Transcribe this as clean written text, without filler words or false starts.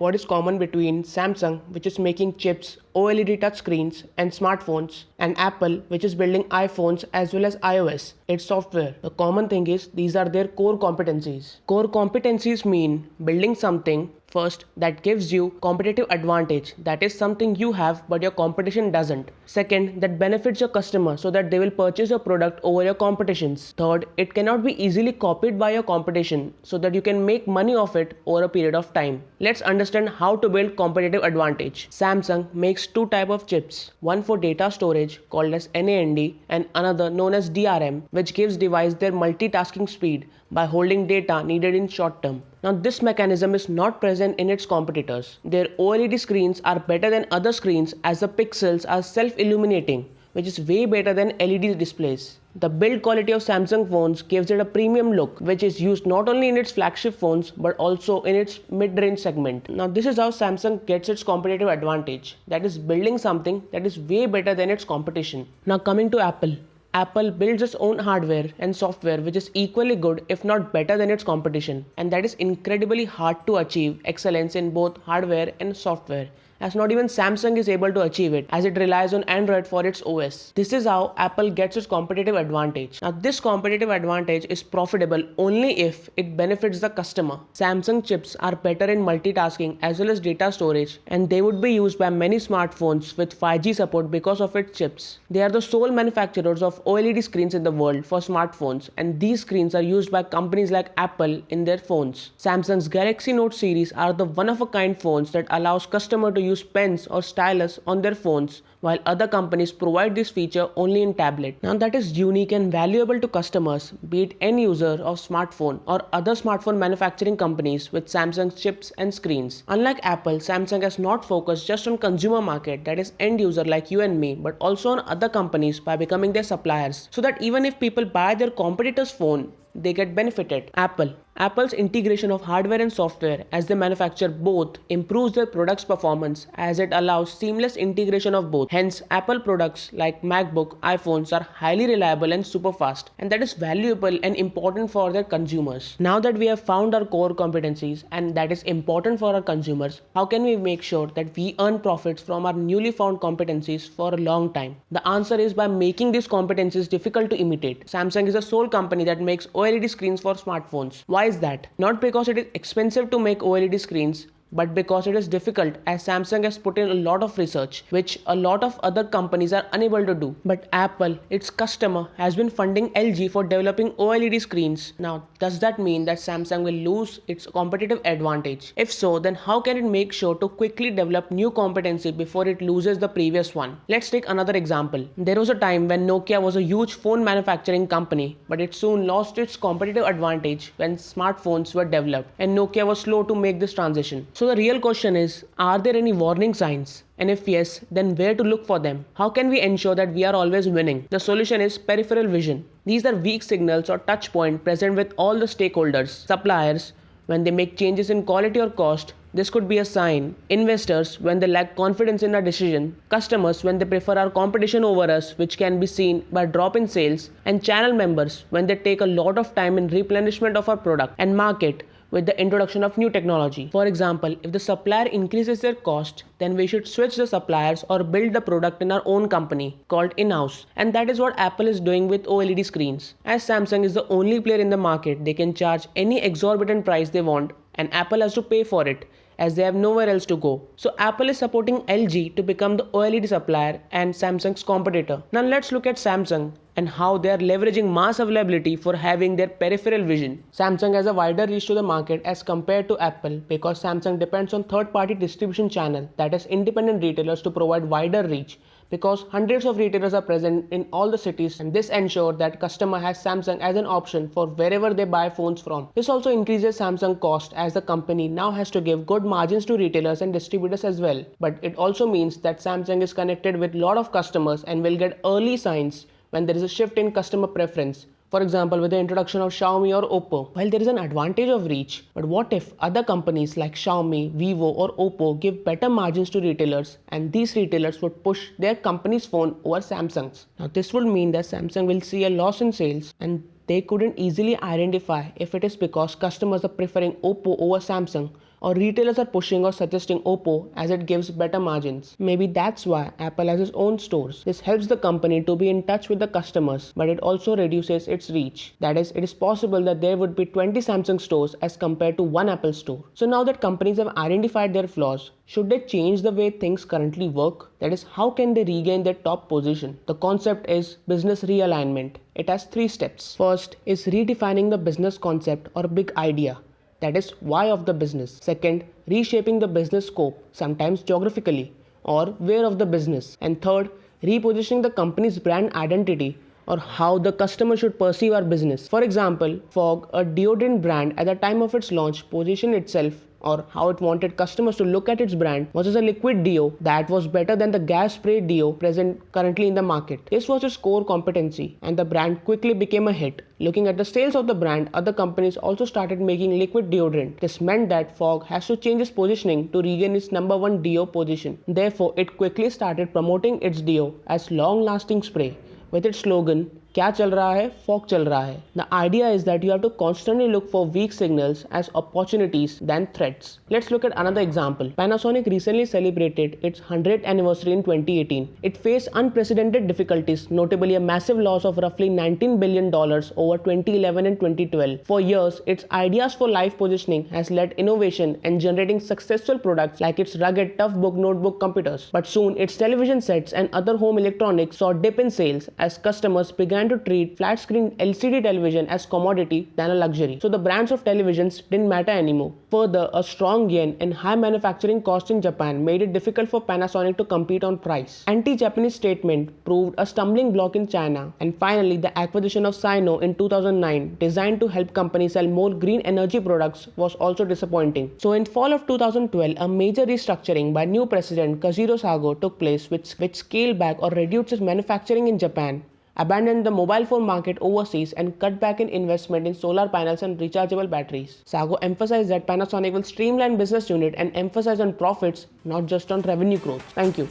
what is common between Samsung, which is making chips, OLED touchscreens and smartphones, and Apple, which is building iPhones as well as iOS, its software. The common thing is these are their core competencies. Core competencies mean building something first that gives you competitive advantage, that is something you have but your competition doesn't. Second, that benefits your customer so that they will purchase your product over your competitions. Third, it cannot be easily copied by your competition so that you can make money off it over a period of time. Let's understand how to build competitive advantage. Samsung makes two types of chips, one for data storage called as NAND and another known as DRM, which gives device their multitasking speed by holding data needed in short term. Now this mechanism is not present in its competitors. Their OLED screens are better than other screens as the pixels are self-illuminating, which is way better than LED displays. The build quality of Samsung phones gives it a premium look, which is used not only in its flagship phones but also in its mid-range segment. Now this is how Samsung gets its competitive advantage, that is building something that is way better than its competition. Now coming to Apple. Apple builds its own hardware and software which is equally good if not better than its competition, and that is incredibly hard to achieve excellence in both hardware and software, as not even Samsung is able to achieve it as it relies on Android for its OS. This is how Apple gets its competitive advantage. Now this competitive advantage is profitable only if it benefits the customer. Samsung chips are better in multitasking as well as data storage, and they would be used by many smartphones with 5G support because of its chips. They are the sole manufacturers of OLED screens in the world for smartphones, and these screens are used by companies like Apple in their phones. Samsung's Galaxy Note series are the one-of-a-kind phones that allows customer to use pens or stylus on their phones, while other companies provide this feature only in tablet. Now that is unique and valuable to customers, be it end user of smartphone or other smartphone manufacturing companies with Samsung's chips and screens. Unlike Apple, Samsung has not focused just on consumer market, that is end user like you and me, but also on other companies by becoming their suppliers, so that even if people buy their competitor's phone, they get benefited. Apple's integration of hardware and software as they manufacture both improves their product's performance as it allows seamless integration of both. Hence, Apple products like MacBook, iPhones are highly reliable and super fast, and that is valuable and important for their consumers. Now that we have found our core competencies and that is important for our consumers, how can we make sure that we earn profits from our newly found competencies for a long time? The answer is by making these competencies difficult to imitate. Samsung is the sole company that makes OLED screens for smartphones. Why is that? Not because it is expensive to make OLED screens, but because it is difficult, as Samsung has put in a lot of research which a lot of other companies are unable to do. But Apple, its customer, has been funding LG for developing OLED screens. Now, does that mean that Samsung will lose its competitive advantage? If so, then how can it make sure to quickly develop new competency before it loses the previous one? Let's take another example. There was a time when Nokia was a huge phone manufacturing company, but it soon lost its competitive advantage when smartphones were developed, and Nokia was slow to make this transition. So the real question is, are there any warning signs? And if yes, then where to look for them? How can we ensure that we are always winning? The solution is peripheral vision. These are weak signals or touch points present with all the stakeholders. Suppliers, when they make changes in quality or cost, this could be a sign. Investors, when they lack confidence in our decision. Customers, when they prefer our competition over us, which can be seen by drop in sales. And channel members, when they take a lot of time in replenishment of our product. And market, with the introduction of new technology. For example, if the supplier increases their cost, then we should switch the suppliers or build the product in our own company called in-house. And that is what Apple is doing with OLED screens. As Samsung is the only player in the market, they can charge any exorbitant price they want, and Apple has to pay for it, as they have nowhere else to go. So Apple is supporting LG to become the OLED supplier and Samsung's competitor. Now let's look at Samsung and how they are leveraging mass availability for having their peripheral vision. Samsung has a wider reach to the market as compared to Apple because Samsung depends on third-party distribution channel, that is independent retailers, to provide wider reach, because hundreds of retailers are present in all the cities, and this ensures that customer has Samsung as an option for wherever they buy phones from. This also increases Samsung cost, as the company now has to give good margins to retailers and distributors as well. But it also means that Samsung is connected with a lot of customers and will get early signs when there is a shift in customer preference. For example, with the introduction of Xiaomi or Oppo. While there is an advantage of reach, but what if other companies like Xiaomi, Vivo or Oppo give better margins to retailers, and these retailers would push their company's phone over Samsung's? Now this would mean that Samsung will see a loss in sales, and they couldn't easily identify if it is because customers are preferring Oppo over Samsung, or retailers are pushing or suggesting Oppo as it gives better margins. Maybe that's why Apple has its own stores. This helps the company to be in touch with the customers, but it also reduces its reach. That is, it is possible that there would be 20 Samsung stores as compared to one Apple store. So now that companies have identified their flaws, should they change the way things currently work? That is, how can they regain their top position? The concept is business realignment. It has 3 steps. First is redefining the business concept or big idea. That is, why of the business. Second, reshaping the business scope, sometimes geographically, or where of the business. And third, repositioning the company's brand identity or how the customer should perceive our business. For example, Fog, a deodorant brand at the time of its launch, positioned itself or how it wanted customers to look at its brand was as a liquid deo that was better than the gas spray deo present currently in the market. This was its core competency, and the brand quickly became a hit. Looking at the sales of the brand, other companies also started making liquid deodorant. This meant that Fog has to change its positioning to regain its number 1 deo position. Therefore, it quickly started promoting its deo as long-lasting spray with its slogan, क्या चल रहा है, fog चल रहा है. The idea is that you have to constantly look for weak signals as opportunities than threats. Let's look at another example. Panasonic recently celebrated its 100th anniversary in 2018. It faced unprecedented difficulties, notably a massive loss of roughly $19 billion over 2011 and 2012. For years, its ideas for life positioning has led innovation and generating successful products like its rugged Toughbook notebook computers. But soon, its television sets and other home electronics saw a dip in sales as customers began to treat flat screen LCD television as commodity than a luxury. So the brands of televisions didn't matter anymore. Further, a strong yen and high manufacturing cost in Japan made it difficult for Panasonic to compete on price. Anti-Japanese statement proved a stumbling block in China. And finally, the acquisition of Sino in 2009, designed to help companies sell more green energy products, was also disappointing. So in fall of 2012, a major restructuring by new president Kazuhiro Sago took place, which scaled back or reduced its manufacturing in Japan, abandoned the mobile phone market overseas, and cut back in investment in solar panels and rechargeable batteries. Sago emphasized that Panasonic will streamline business unit and emphasize on profits, not just on revenue growth. Thank you.